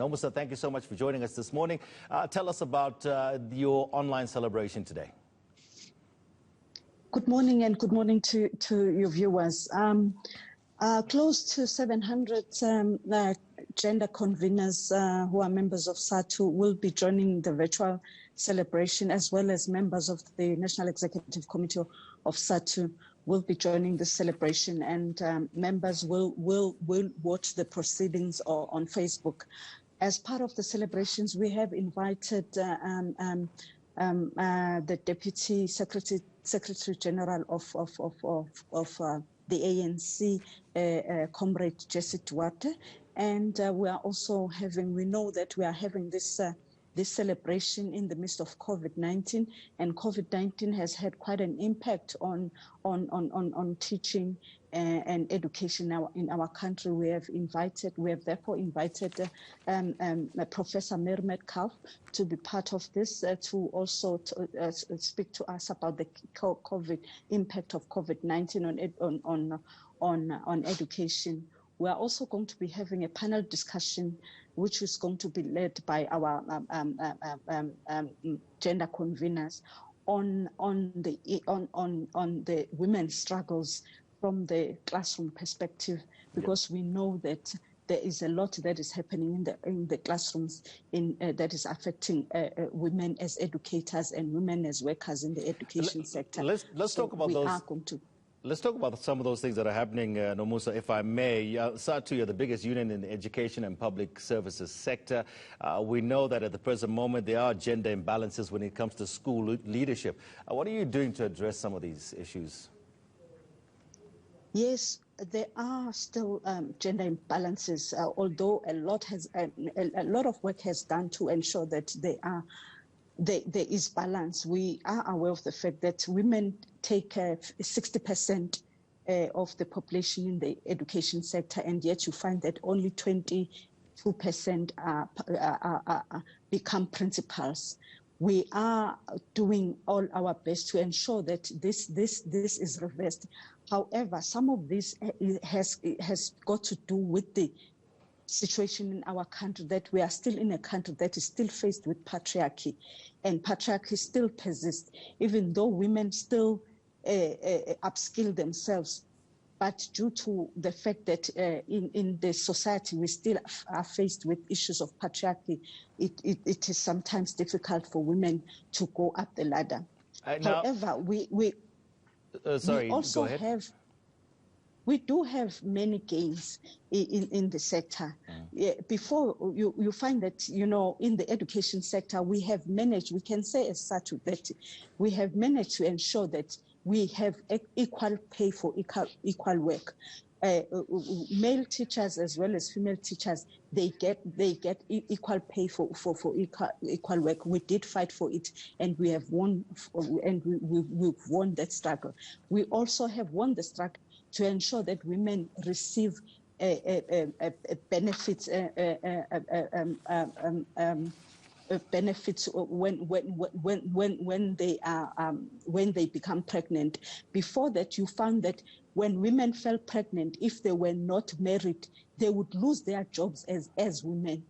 Nomusa, thank you so much for joining us this morning. Tell us about your online celebration today. Good morning, and good morning to your viewers. Close to 700 gender conveners who are members of Sadtu will be joining the virtual celebration, as well as members of the National Executive Committee of Sadtu will be joining the celebration, and members will watch the proceedings on Facebook. As part of the celebrations, we have invited the Deputy Secretary General of the ANC, Comrade Jesse Duarte, and we know that we are having this celebration in the midst of COVID-19, and COVID-19 has had quite an impact on teaching and education now in our country. We have therefore invited Professor Mermet Kauf to be part of this, to also speak to us about the impact of COVID-19 on education. We are also going to be having a panel discussion, which is going to be led by our gender conveners on the women's struggles from the classroom perspective, because we know that there is a lot that is happening in the classrooms that is affecting women as educators and women as workers in the education sector. Let's talk about those. Let's talk about some of those things that are happening, Nomusa, if I may. Sadtu, you're the biggest union in the education and public services sector. We know that at the present moment there are gender imbalances when it comes to school leadership. What are you doing to address some of these issues? Yes, there are still gender imbalances, although a lot of work has done to ensure that there is balance. We are aware of the fact that women take 60% of the population in the education sector, and yet you find that only 22% become principals. We are doing all our best to ensure that this is reversed. However, some of this has got to do with the situation in our country, that we are still in a country that is still faced with patriarchy, and patriarchy still persists, even though women still upskill themselves. But due to the fact that in the society we still are faced with issues of patriarchy, it is sometimes difficult for women to go up the ladder. However, we also we do have many gains in the sector. Before, you find that, in the education sector, we have managed, we can say as such, that we have managed to ensure that we have equal pay for equal work. Male teachers as well as female teachers, they get equal pay for equal work. We did fight for it, and we have won, and we've won that struggle. We also have won the struggle to ensure that women receive benefits when they become pregnant. Before that, you found that when women fell pregnant, if they were not married, they would lose their jobs as women.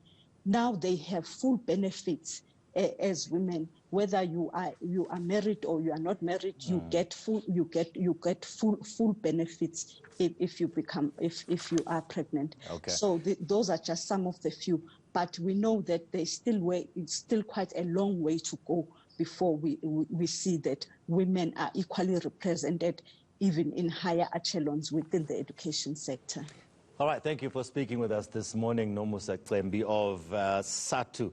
Now they have full benefits as women. Whether you are married or you are not married, you get full benefits if you are pregnant. Okay. So those are just some of the few. But we know that it's still quite a long way to go before we see that women are equally represented, even in higher echelons within the education sector. All right, thank you for speaking with us this morning, Nomusa Klembi of Sadtu.